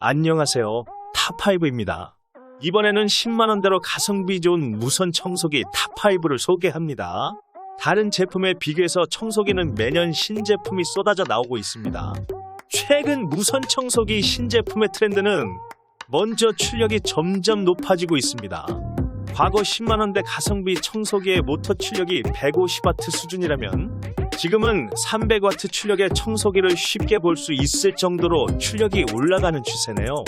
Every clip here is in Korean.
안녕하세요. 탑5입니다. 이번에는 10만원대로 가성비 좋은 무선 청소기 탑5를 소개합니다. 다른 제품에 비교해서 청소기는 매년 신제품이 쏟아져 나오고 있습니다. 최근 무선 청소기 신제품의 트렌드는 먼저 출력이 점점 높아지고 있습니다. 과거 10만원대 가성비 청소기의 모터 출력이 150W 수준이라면 지금은 300W 출력의 청소기를 쉽게 볼 수 있을 정도로 출력이 올라가는 추세네요.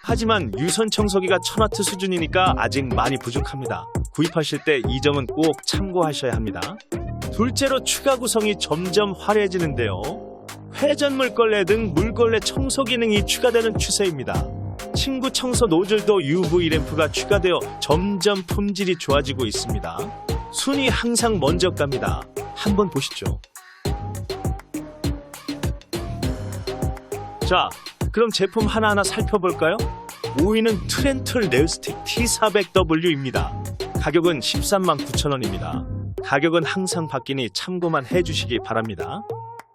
하지만 유선 청소기가 1000W 수준이니까 아직 많이 부족합니다. 구입하실 때 이 점은 꼭 참고하셔야 합니다. 둘째로 추가 구성이 점점 화려해지는데요. 회전 물걸레 등 물걸레 청소 기능이 추가되는 추세입니다. 침구 청소 노즐도 UV 램프가 추가되어 점점 품질이 좋아지고 있습니다. 순위 항상 먼저 갑니다. 한번 보시죠. 자, 그럼 제품 하나하나 살펴볼까요? 5위는 트렌툴 네오스틱 T400W입니다. 가격은 139,000원입니다. 가격은 항상 바뀌니 참고만 해주시기 바랍니다.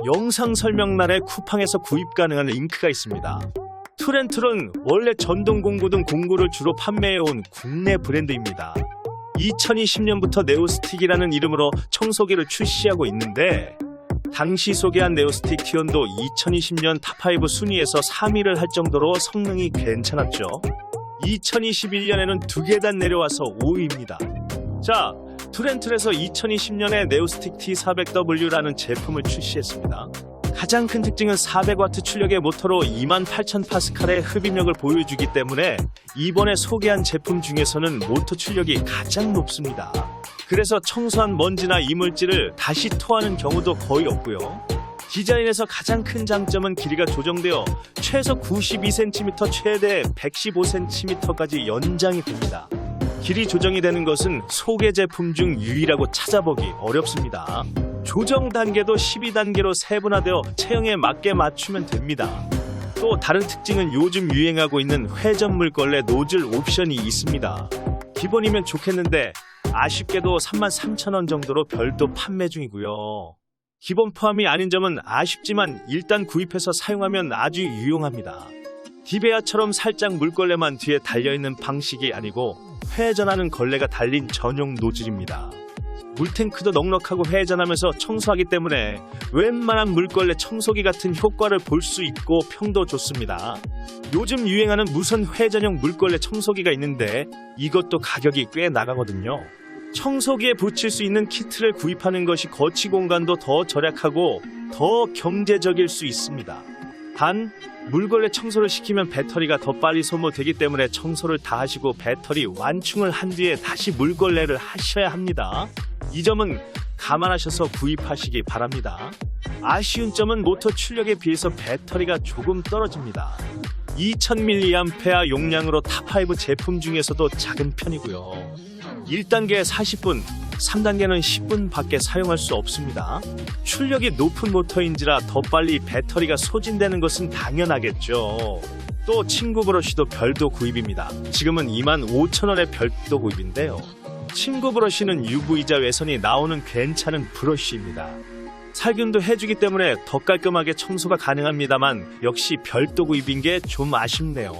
영상 설명란에 쿠팡에서 구입 가능한 링크가 있습니다. 트렌툴은 원래 전동 공구 등 공구를 주로 판매해온 국내 브랜드입니다. 2020년부터 네오스틱이라는 이름으로 청소기를 출시하고 있는데 당시 소개한 네오스틱 T1도 2020년 탑5 순위에서 3위를 할 정도로 성능이 괜찮았죠. 2021년에는 2계단 내려와서 5위입니다. 자, 트렌툴에서 2020년에 네오스틱 T400W라는 제품을 출시했습니다. 가장 큰 특징은 400W 출력의 모터로 28,000파스칼의 흡입력을 보여주기 때문에 이번에 소개한 제품 중에서는 모터 출력이 가장 높습니다. 그래서 청소한 먼지나 이물질을 다시 토하는 경우도 거의 없고요. 디자인에서 가장 큰 장점은 길이가 조정되어 최소 92cm, 최대 115cm까지 연장이 됩니다. 길이 조정이 되는 것은 소개 제품 중 유일하고 찾아보기 어렵습니다. 조정 단계도 12단계로 세분화되어 체형에 맞게 맞추면 됩니다. 또 다른 특징은 요즘 유행하고 있는 회전 물걸레 노즐 옵션이 있습니다. 기본이면 좋겠는데 아쉽게도 33,000원 정도로 별도 판매 중이고요. 기본 포함이 아닌 점은 아쉽지만 일단 구입해서 사용하면 아주 유용합니다. 디베아처럼 살짝 물걸레만 뒤에 달려있는 방식이 아니고 회전하는 걸레가 달린 전용 노즐입니다. 물탱크도 넉넉하고 회전하면서 청소하기 때문에 웬만한 물걸레 청소기 같은 효과를 볼 수 있고 평도 좋습니다. 요즘 유행하는 무선 회전형 물걸레 청소기가 있는데 이것도 가격이 꽤 나가거든요. 청소기에 붙일 수 있는 키트를 구입하는 것이 거치 공간도 더 절약하고 더 경제적일 수 있습니다. 단, 물걸레 청소를 시키면 배터리가 더 빨리 소모되기 때문에 청소를 다 하시고 배터리 완충을 한 뒤에 다시 물걸레를 하셔야 합니다. 이 점은 감안하셔서 구입하시기 바랍니다. 아쉬운 점은 모터 출력에 비해서 배터리가 조금 떨어집니다. 2000mAh 용량으로 탑5 제품 중에서도 작은 편이고요. 1단계 40분, 3단계는 10분 밖에 사용할 수 없습니다. 출력이 높은 모터인지라 더 빨리 배터리가 소진되는 것은 당연하겠죠. 또 침구 브러쉬도 별도 구입입니다. 지금은 25,000원의 별도 구입인데요. 침구 브러쉬는 UV자 외선이 나오는 괜찮은 브러쉬입니다. 살균도 해주기 때문에 더 깔끔하게 청소가 가능합니다만 역시 별도 구입인 게 좀 아쉽네요.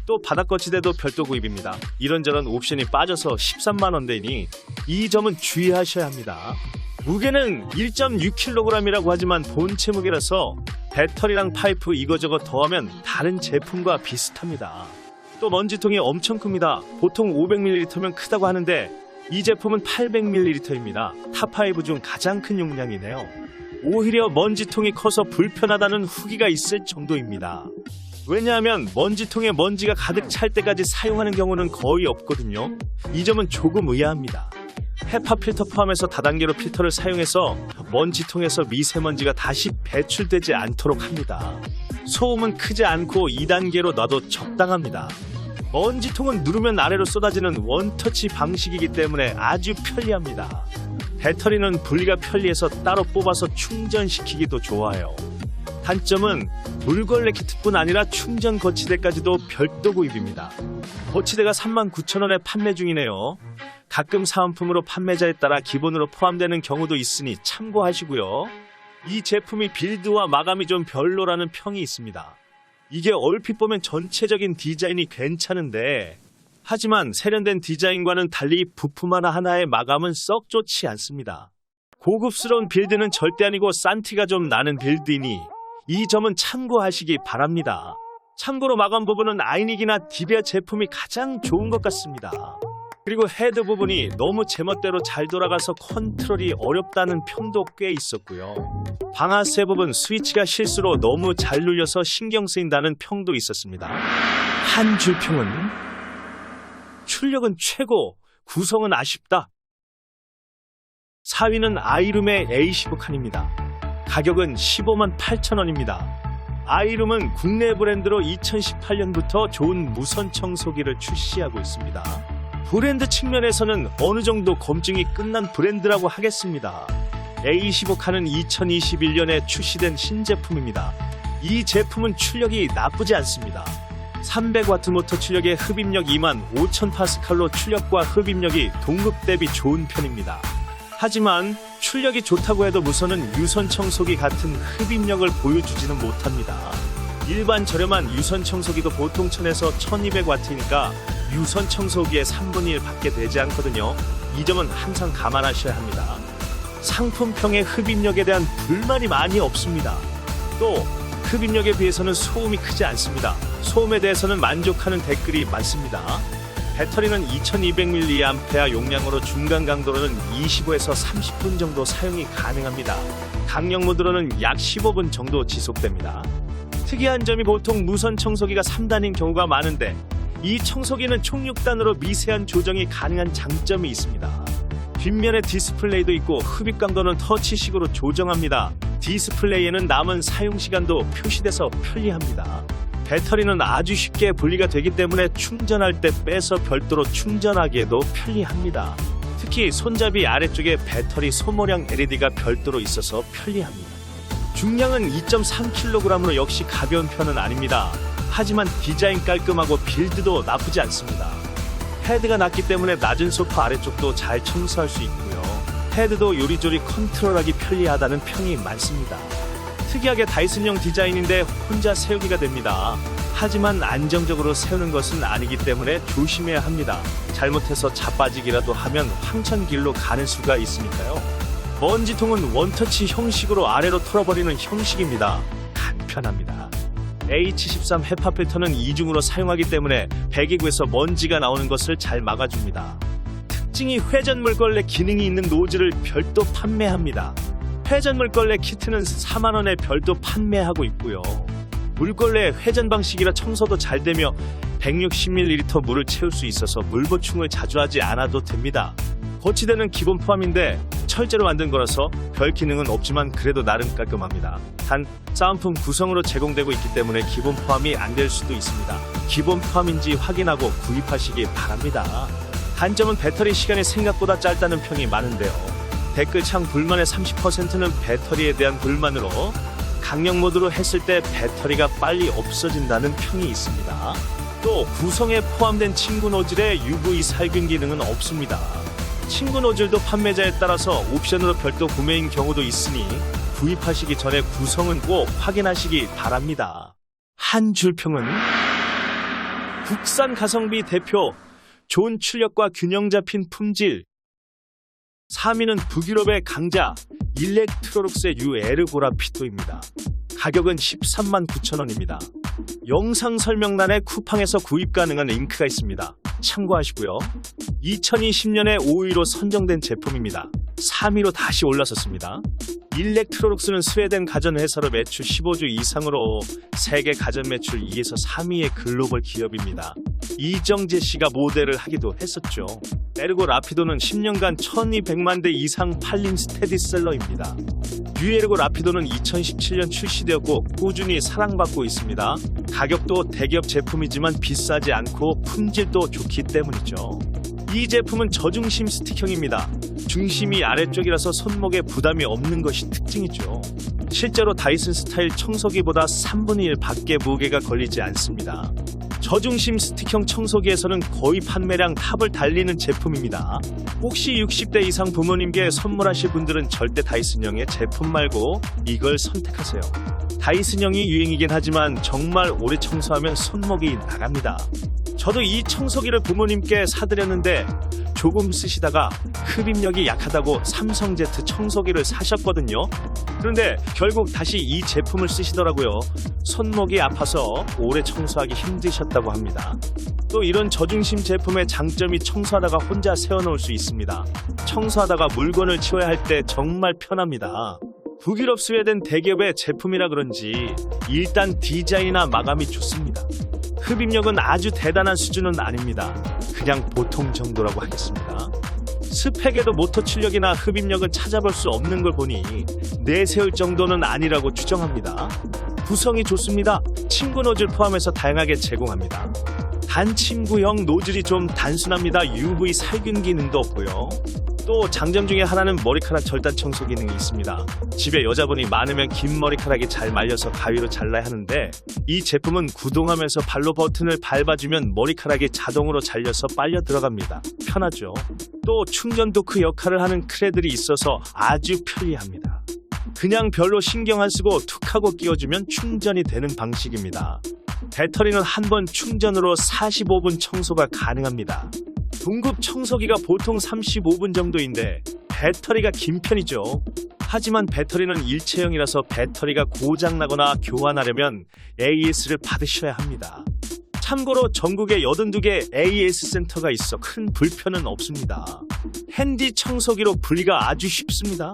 또 바닥거치대도 별도 구입입니다. 이런저런 옵션이 빠져서 13만원대이니 이 점은 주의하셔야 합니다. 무게는 1.6kg이라고 하지만 본체 무게라서 배터리랑 파이프 이거저거 더하면 다른 제품과 비슷합니다. 또 먼지통이 엄청 큽니다. 보통 500ml면 크다고 하는데 이 제품은 800ml입니다. 탑5 중 가장 큰 용량이네요. 오히려 먼지통이 커서 불편하다는 후기가 있을 정도입니다. 왜냐하면 먼지통에 먼지가 가득 찰 때까지 사용하는 경우는 거의 없거든요. 이 점은 조금 의아합니다. 헤파 필터 포함해서 다단계로 필터를 사용해서 먼지통에서 미세먼지가 다시 배출되지 않도록 합니다. 소음은 크지 않고 2단계로 놔도 적당합니다. 먼지통은 누르면 아래로 쏟아지는 원터치 방식이기 때문에 아주 편리합니다. 배터리는 분리가 편리해서 따로 뽑아서 충전시키기도 좋아요. 단점은 물걸레 키트뿐 아니라 충전 거치대까지도 별도 구입입니다. 거치대가 39,000원에 판매 중이네요. 가끔 사은품으로 판매자에 따라 기본으로 포함되는 경우도 있으니 참고하시고요. 이 제품이 빌드와 마감이 좀 별로라는 평이 있습니다. 이게 얼핏 보면 전체적인 디자인이 괜찮은데 하지만 세련된 디자인과는 달리 부품 하나하나의 마감은 썩 좋지 않습니다. 고급스러운 빌드는 절대 아니고 싼 티가 좀 나는 빌드이니 이 점은 참고하시기 바랍니다. 참고로 마감 부분은 아이닉이나 디비아 제품이 가장 좋은 것 같습니다. 그리고 헤드 부분이 너무 제멋대로 잘 돌아가서 컨트롤이 어렵다는 평도 꽤 있었고요. 방아쇠 부분 스위치가 실수로 너무 잘 눌려서 신경 쓰인다는 평도 있었습니다. 한 줄평은 출력은 최고, 구성은 아쉽다. 4위는 아이룸의 A15 칸입니다. 가격은 15만 8천 원입니다. 아이룸은 국내 브랜드로 2018년부터 좋은 무선 청소기를 출시하고 있습니다. 브랜드 측면에서는 어느 정도 검증이 끝난 브랜드라고 하겠습니다. A15 칸은 2021년에 출시된 신제품입니다. 이 제품은 출력이 나쁘지 않습니다. 300W 모터 출력에 흡입력 25,000파스칼로 출력과 흡입력이 동급 대비 좋은 편입니다. 하지만 출력이 좋다고 해도 무선은 유선 청소기 같은 흡입력을 보여주지는 못합니다. 일반 저렴한 유선 청소기도 보통 1000에서 1200W니까 유선 청소기의 3분의 1 밖에 되지 않거든요. 이 점은 항상 감안하셔야 합니다. 상품평의 흡입력에 대한 불만이 많이 없습니다. 또 흡입력에 비해서는 소음이 크지 않습니다. 소음에 대해서는 만족하는 댓글이 많습니다. 배터리는 2200mAh 용량으로 중간 강도로는 25에서 30분 정도 사용이 가능합니다. 강력 모드로는 약 15분 정도 지속됩니다. 특이한 점이 보통 무선 청소기가 3단인 경우가 많은데 이 청소기는 총 6단으로 미세한 조정이 가능한 장점이 있습니다. 뒷면에 디스플레이도 있고 흡입 강도는 터치식으로 조정합니다. 디스플레이에는 남은 사용시간도 표시돼서 편리합니다. 배터리는 아주 쉽게 분리가 되기 때문에 충전할 때 빼서 별도로 충전하기에도 편리합니다. 특히 손잡이 아래쪽에 배터리 소모량 LED가 별도로 있어서 편리합니다. 중량은 2.3kg으로 역시 가벼운 편은 아닙니다. 하지만 디자인 깔끔하고 빌드도 나쁘지 않습니다. 헤드가 낮기 때문에 낮은 소파 아래쪽도 잘 청소할 수 있고요. 헤드도 요리조리 컨트롤하기 편리하다는 평이 많습니다. 특이하게 다이슨형 디자인인데 혼자 세우기가 됩니다. 하지만 안정적으로 세우는 것은 아니기 때문에 조심해야 합니다. 잘못해서 자빠지기라도 하면 황천길로 가는 수가 있으니까요. 먼지통은 원터치 형식으로 아래로 털어버리는 형식입니다. 간편합니다. H13 헤파 필터는 이중으로 사용하기 때문에 배기구에서 먼지가 나오는 것을 잘 막아줍니다. 특징이 회전 물걸레 기능이 있는 노즐을 별도 판매합니다. 회전 물걸레 키트는 4만원에 별도 판매하고 있고요. 물걸레 회전 방식이라 청소도 잘 되며 160ml 물을 채울 수 있어서 물 보충을 자주 하지 않아도 됩니다. 거치대는 기본 포함인데 철제로 만든 거라서 별 기능은 없지만 그래도 나름 깔끔합니다. 단 사은품 구성으로 제공되고 있기 때문에 기본 포함이 안 될 수도 있습니다. 기본 포함인지 확인하고 구입하시기 바랍니다. 단점은 배터리 시간이 생각보다 짧다는 평이 많은데요. 댓글창 불만의 30%는 배터리에 대한 불만으로 강력 모드로 했을 때 배터리가 빨리 없어진다는 평이 있습니다. 또 구성에 포함된 침구 노즐에 UV 살균 기능은 없습니다. 침구 노즐도 판매자에 따라서 옵션으로 별도 구매인 경우도 있으니 구입하시기 전에 구성은 꼭 확인하시기 바랍니다. 한 줄평은 국산 가성비 대표, 좋은 출력과 균형 잡힌 품질. 3위는 북유럽의 강자 일렉트로룩스의 U 에르고라피도입니다. 가격은 13만 9천 원입니다. 영상 설명란에 쿠팡에서 구입 가능한 링크가 있습니다. 참고하시고요. 2020년에 5위로 선정된 제품입니다. 3위로 다시 올라섰습니다. 일렉트로룩스는 스웨덴 가전회사로 매출 15조 이상으로 세계 가전 매출 2에서 3위의 글로벌 기업입니다. 이정재 씨가 모델을 하기도 했었죠. 에르고 라피도는 10년간 1200만 대 이상 팔린 스테디셀러입니다. 유에르고 라피도는 2017년 출시되었고 꾸준히 사랑받고 있습니다. 가격도 대기업 제품이지만 비싸지 않고 품질도 좋기 때문이죠. 이 제품은 저중심 스틱형입니다. 중심이 아래쪽이라서 손목에 부담이 없는 것이 특징이죠. 실제로 다이슨 스타일 청소기보다 3분의 1 밖에 무게가 걸리지 않습니다. 저중심 스틱형 청소기에서는 거의 판매량 탑을 달리는 제품입니다. 혹시 60대 이상 부모님께 선물하실 분들은 절대 다이슨형의 제품 말고 이걸 선택하세요. 다이슨형이 유행이긴 하지만 정말 오래 청소하면 손목이 나갑니다. 저도 이 청소기를 부모님께 사드렸는데 조금 쓰시다가 흡입력이 약하다고 삼성제트 청소기를 사셨거든요. 그런데 결국 다시 이 제품을 쓰시더라고요. 손목이 아파서 오래 청소하기 힘드셨다고 합니다. 또 이런 저중심 제품의 장점이 청소하다가 혼자 세워놓을 수 있습니다. 청소하다가 물건을 치워야 할 때 정말 편합니다. 북유럽 스웨덴 대기업의 제품이라 그런지 일단 디자인이나 마감이 좋습니다. 흡입력은 아주 대단한 수준은 아닙니다. 그냥 보통 정도라고 하겠습니다. 스펙에도 모터 출력이나 흡입력은 찾아볼 수 없는 걸 보니 내세울 정도는 아니라고 추정합니다. 구성이 좋습니다. 침구 노즐 포함해서 다양하게 제공합니다. 단 침구형 노즐이 좀 단순합니다. UV 살균 기능도 없고요. 또 장점 중에 하나는 머리카락 절단 청소 기능이 있습니다. 집에 여자분이 많으면 긴 머리카락이 잘 말려서 가위로 잘라야 하는데 이 제품은 구동하면서 발로 버튼을 밟아주면 머리카락이 자동으로 잘려서 빨려 들어갑니다. 편하죠. 또 충전 도크 역할을 하는 크레들이 있어서 아주 편리합니다. 그냥 별로 신경 안 쓰고 툭 하고 끼워주면 충전이 되는 방식입니다. 배터리는 한 번 충전으로 45분 청소가 가능합니다. 동급 청소기가 보통 35분 정도인데 배터리가 긴 편이죠. 하지만 배터리는 일체형이라서 배터리가 고장나거나 교환하려면 AS를 받으셔야 합니다. 참고로 전국에 82개 AS 센터가 있어 큰 불편은 없습니다. 핸디 청소기로 분리가 아주 쉽습니다.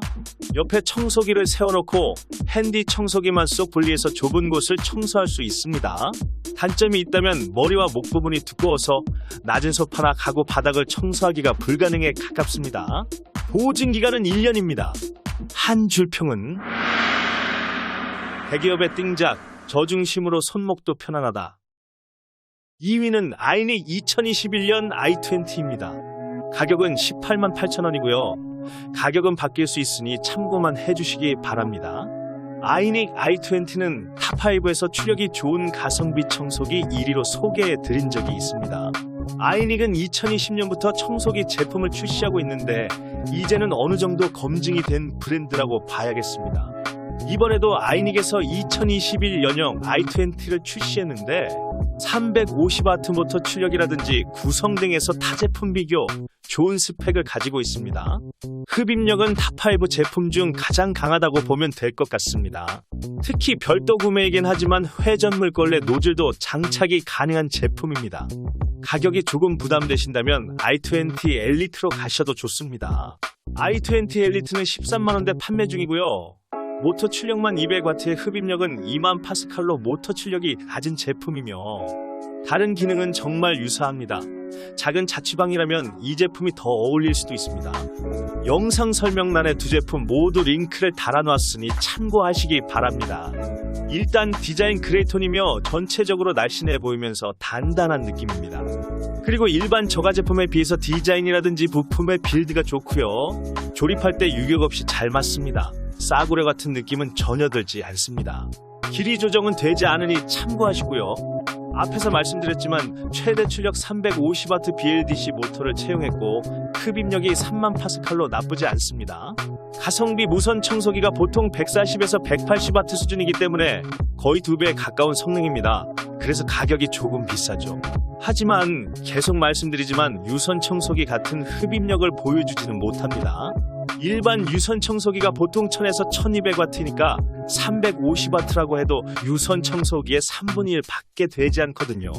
옆에 청소기를 세워놓고 핸디 청소기만 쏙 분리해서 좁은 곳을 청소할 수 있습니다. 단점이 있다면 머리와 목 부분이 두꺼워서 낮은 소파나 가구 바닥을 청소하기가 불가능에 가깝습니다. 보증기간은 1년입니다. 한 줄평은 대기업의 띵작, 저중심으로 손목도 편안하다. 2위는 아이닉 2021년 i20입니다. 가격은 18만 8천원이고요. 가격은 바뀔 수 있으니 참고만 해주시기 바랍니다. 아이닉 i20는 탑5에서 출력이 좋은 가성비 청소기 1위로 소개해 드린 적이 있습니다. 아이닉은 2020년부터 청소기 제품을 출시하고 있는데 이제는 어느 정도 검증이 된 브랜드라고 봐야겠습니다. 이번에도 아이닉에서 2021년형 i20를 출시했는데 350W 모터 출력이라든지 구성 등에서 타 제품 비교 좋은 스펙을 가지고 있습니다. 흡입력은 탑5 제품 중 가장 강하다고 보면 될 것 같습니다. 특히 별도 구매이긴 하지만 회전 물걸레 노즐도 장착이 가능한 제품입니다. 가격이 조금 부담되신다면 i20 엘리트로 가셔도 좋습니다. i20 엘리트는 13만원대 판매 중이고요. 모터 출력만 200W의 흡입력은 2만 파스칼로 모터 출력이 낮은 제품이며 다른 기능은 정말 유사합니다. 작은 자취방이라면 이 제품이 더 어울릴 수도 있습니다. 영상 설명란에 두 제품 모두 링크를 달아놨으니 참고하시기 바랍니다. 일단 디자인 그레이톤이며 전체적으로 날씬해 보이면서 단단한 느낌입니다. 그리고 일반 저가 제품에 비해서 디자인이라든지 부품의 빌드가 좋고요. 조립할 때 유격 없이 잘 맞습니다. 싸구려 같은 느낌은 전혀 들지 않습니다. 길이 조정은 되지 않으니 참고하시고요. 앞에서 말씀드렸지만 최대 출력 350W BLDC 모터를 채용했고 흡입력이 3만 파스칼로 나쁘지 않습니다. 가성비 무선 청소기가 보통 140에서 180W 수준이기 때문에 거의 2배에 가까운 성능입니다. 그래서 가격이 조금 비싸죠. 하지만 계속 말씀드리지만 유선 청소기 같은 흡입력을 보여주지는 못합니다. 일반 유선 청소기가 보통 1000에서 1200W니까 350W라고 해도 유선 청소기의 3분의 1 밖에 되지 않거든요.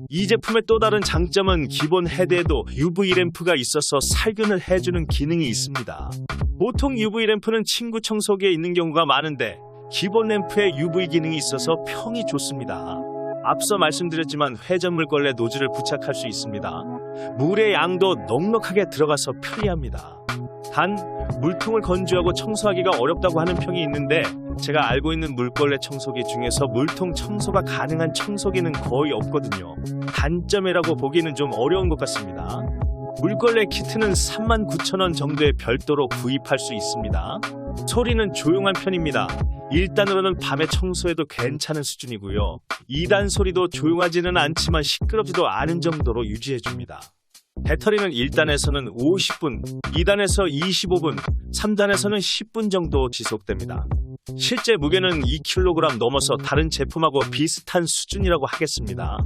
이 제품의 또 다른 장점은 기본 헤드에도 UV 램프가 있어서 살균을 해주는 기능이 있습니다. 보통 UV 램프는 침구 청소기에 있는 경우가 많은데 기본 램프에 UV 기능이 있어서 평이 좋습니다. 앞서 말씀드렸지만 회전 물걸레 노즐을 부착할 수 있습니다. 물의 양도 넉넉하게 들어가서 편리합니다. 단, 물통을 건조하고 청소하기가 어렵다고 하는 평이 있는데 제가 알고 있는 물걸레 청소기 중에서 물통 청소가 가능한 청소기는 거의 없거든요. 단점이라고 보기는 좀 어려운 것 같습니다. 물걸레 키트는 39,000원 정도에 별도로 구입할 수 있습니다. 소리는 조용한 편입니다. 1단으로는 밤에 청소해도 괜찮은 수준이고요. 2단 소리도 조용하지는 않지만 시끄럽지도 않은 정도로 유지해줍니다. 배터리는 1단에서는 50분, 2단에서 25분, 3단에서는 10분 정도 지속됩니다. 실제 무게는 2kg 넘어서 다른 제품하고 비슷한 수준이라고 하겠습니다.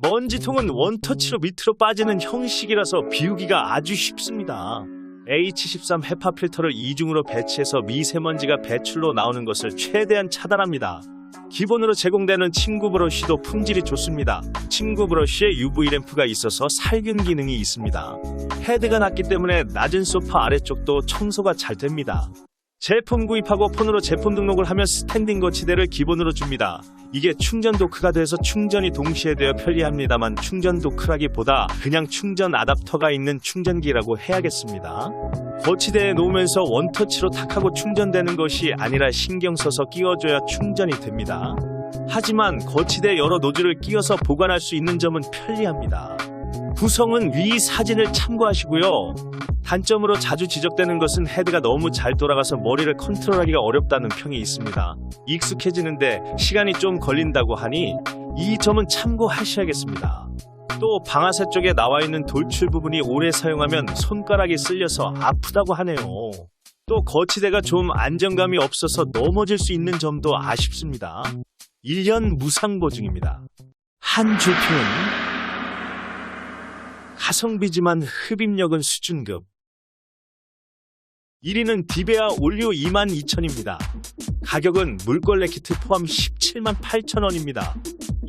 먼지통은 원터치로 밑으로 빠지는 형식이라서 비우기가 아주 쉽습니다. H13 헤파 필터를 이중으로 배치해서 미세먼지가 배출로 나오는 것을 최대한 차단합니다. 기본으로 제공되는 침구 브러쉬도 품질이 좋습니다. 침구 브러쉬에 UV 램프가 있어서 살균 기능이 있습니다. 헤드가 낮기 때문에 낮은 소파 아래쪽도 청소가 잘 됩니다. 제품 구입하고 폰으로 제품 등록을 하면 스탠딩 거치대를 기본으로 줍니다. 이게 충전 도크가 돼서 충전이 동시에 되어 편리합니다만 충전 도크라기보다 그냥 충전 아답터가 있는 충전기라고 해야겠습니다. 거치대에 놓으면서 원터치로 탁 하고 충전되는 것이 아니라 신경 써서 끼워줘야 충전이 됩니다. 하지만 거치대에 여러 노즐을 끼워서 보관할 수 있는 점은 편리합니다. 구성은 위 사진을 참고하시고요. 단점으로 자주 지적되는 것은 헤드가 너무 잘 돌아가서 머리를 컨트롤하기가 어렵다는 평이 있습니다. 익숙해지는데 시간이 좀 걸린다고 하니 이 점은 참고하셔야겠습니다. 또 방아쇠 쪽에 나와 있는 돌출 부분이 오래 사용하면 손가락이 쓸려서 아프다고 하네요. 또 거치대가 좀 안정감이 없어서 넘어질 수 있는 점도 아쉽습니다. 1년 무상 보증입니다. 한 주표는 가성비지만 흡입력은 수준급. 1위는 디베아 올류 22,000입니다. 가격은 물걸레 키트 포함 178,000원입니다.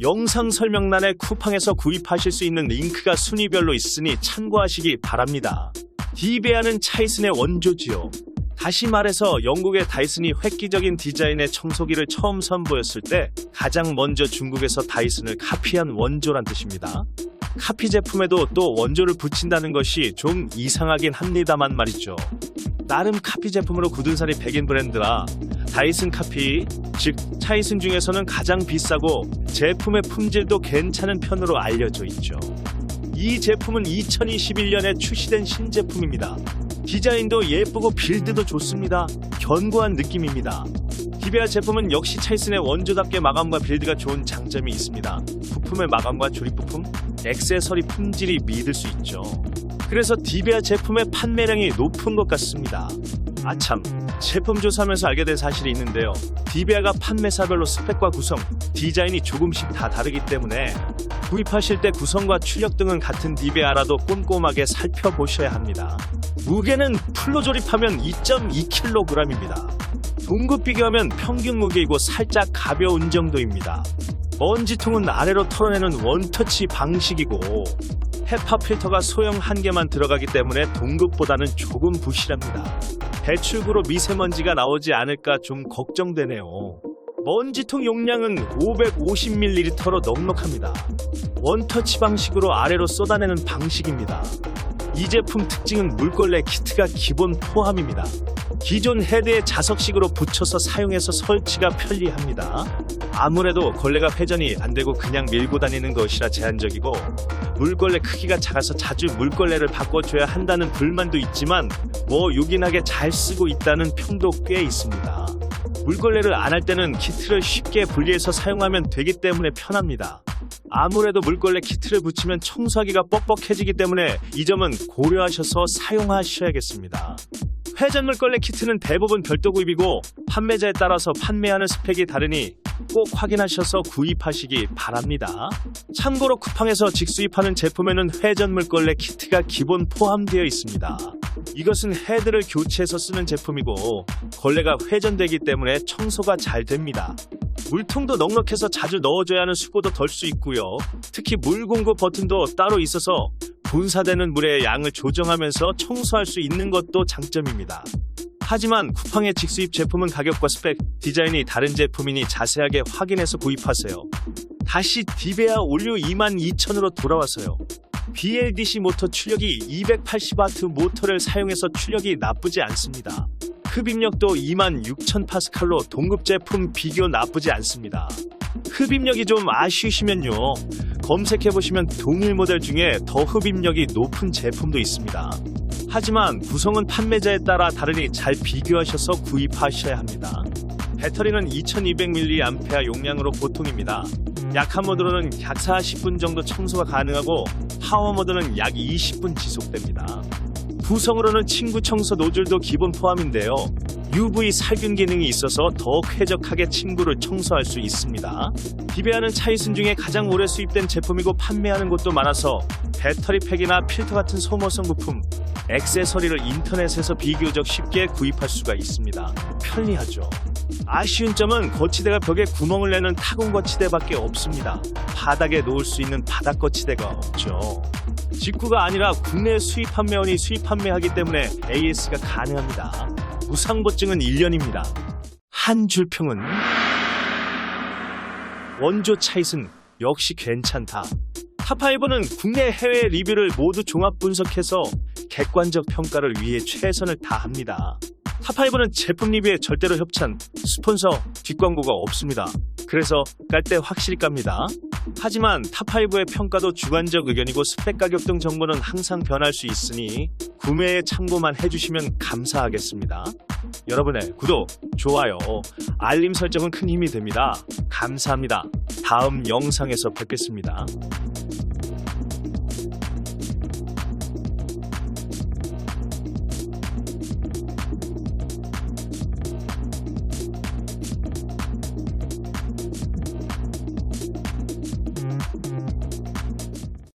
영상 설명란에 쿠팡에서 구입하실 수 있는 링크가 순위별로 있으니 참고하시기 바랍니다. 디베아는 차이슨의 원조지요. 다시 말해서 영국의 다이슨이 획기적인 디자인의 청소기를 처음 선보였을 때 가장 먼저 중국에서 다이슨을 카피한 원조란 뜻입니다. 카피 제품에도 또 원조를 붙인다는 것이 좀 이상하긴 합니다만 말이죠. 나름 카피 제품으로 굳은 살이 배긴 브랜드라 다이슨 카피, 즉 차이슨 중에서는 가장 비싸고 제품의 품질도 괜찮은 편으로 알려져 있죠. 이 제품은 2021년에 출시된 신제품입니다. 디자인도 예쁘고 빌드도 좋습니다. 견고한 느낌입니다. 디베아 제품은 역시 차이슨의 원조답게 마감과 빌드가 좋은 장점이 있습니다. 부품의 마감과 조립 부품, 액세서리 품질이 믿을 수 있죠. 그래서 디베아 제품의 판매량이 높은 것 같습니다. 아참, 제품 조사하면서 알게 된 사실이 있는데요. 디베아가 판매사별로 스펙과 구성, 디자인이 조금씩 다 다르기 때문에 구입하실 때 구성과 출력 등은 같은 디베아라도 꼼꼼하게 살펴보셔야 합니다. 무게는 풀로 조립하면 2.2kg입니다. 동급 비교하면 평균 무게이고 살짝 가벼운 정도입니다. 먼지통은 아래로 털어내는 원터치 방식이고 헤파 필터가 소형 1개만 들어가기 때문에 동급보다는 조금 부실합니다. 배출구로 미세먼지가 나오지 않을까 좀 걱정되네요. 먼지통 용량은 550ml로 넉넉합니다. 원터치 방식으로 아래로 쏟아내는 방식입니다. 이 제품 특징은 물걸레 키트가 기본 포함입니다. 기존 헤드에 자석식으로 붙여서 사용해서 설치가 편리합니다. 아무래도 걸레가 회전이 안되고 그냥 밀고 다니는 것이라 제한적이고 물걸레 크기가 작아서 자주 물걸레를 바꿔줘야 한다는 불만도 있지만 뭐 요긴하게 잘 쓰고 있다는 평도 꽤 있습니다. 물걸레를 안 할 때는 키트를 쉽게 분리해서 사용하면 되기 때문에 편합니다. 아무래도 물걸레 키트를 붙이면 청소하기가 뻑뻑해지기 때문에 이 점은 고려하셔서 사용하셔야겠습니다. 회전 물걸레 키트는 대부분 별도 구입이고 판매자에 따라서 판매하는 스펙이 다르니 꼭 확인하셔서 구입하시기 바랍니다. 참고로 쿠팡에서 직수입하는 제품에는 회전 물걸레 키트가 기본 포함되어 있습니다. 이것은 헤드를 교체해서 쓰는 제품이고 걸레가 회전되기 때문에 청소가 잘 됩니다. 물통도 넉넉해서 자주 넣어줘야 하는 수고도 덜 수 있고요. 특히 물 공급 버튼도 따로 있어서 분사되는 물의 양을 조정하면서 청소할 수 있는 것도 장점입니다. 하지만 쿠팡의 직수입 제품은 가격과 스펙, 디자인이 다른 제품이니 자세하게 확인해서 구입하세요. 다시 디베아 올류 22,000으로 돌아와서요. BLDC 모터 출력이 280W 모터를 사용해서 출력이 나쁘지 않습니다. 흡입력도 26,000파스칼로 동급 제품 비교 나쁘지 않습니다. 흡입력이 좀 아쉬우시면요. 검색해보시면 동일 모델 중에 더 흡입력이 높은 제품도 있습니다. 하지만 구성은 판매자에 따라 다르니 잘 비교하셔서 구입하셔야 합니다. 배터리는 2200mAh 용량으로 보통입니다. 약한 모드로는 약 40분 정도 청소가 가능하고 파워 모드는 약 20분 지속됩니다. 구성으로는 침구 청소 노즐도 기본 포함인데요. UV 살균 기능이 있어서 더욱 쾌적하게 침구를 청소할 수 있습니다. 비배하는 차이슨 중에 가장 오래 수입된 제품이고 판매하는 곳도 많아서 배터리팩이나 필터 같은 소모성 부품, 액세서리를 인터넷에서 비교적 쉽게 구입할 수가 있습니다. 편리하죠. 아쉬운 점은 거치대가 벽에 구멍을 내는 타공 거치대밖에 없습니다. 바닥에 놓을 수 있는 바닥 거치대가 없죠. 직구가 아니라 국내 수입 판매원이 수입 판매하기 때문에 AS가 가능합니다. 무상보증은 1년입니다. 한 줄평은 원조 차이슨 역시 괜찮다. 탑5는 국내 해외 리뷰를 모두 종합 분석해서 객관적 평가를 위해 최선을 다합니다. 탑5는 제품 리뷰에 절대로 협찬, 스폰서, 뒷광고가 없습니다. 그래서 깔 때 확실히 깝니다. 하지만 탑5의 평가도 주관적 의견이고 스펙 가격 등 정보는 항상 변할 수 있으니 구매에 참고만 해주시면 감사하겠습니다. 여러분의 구독, 좋아요, 알림 설정은 큰 힘이 됩니다. 감사합니다. 다음 영상에서 뵙겠습니다.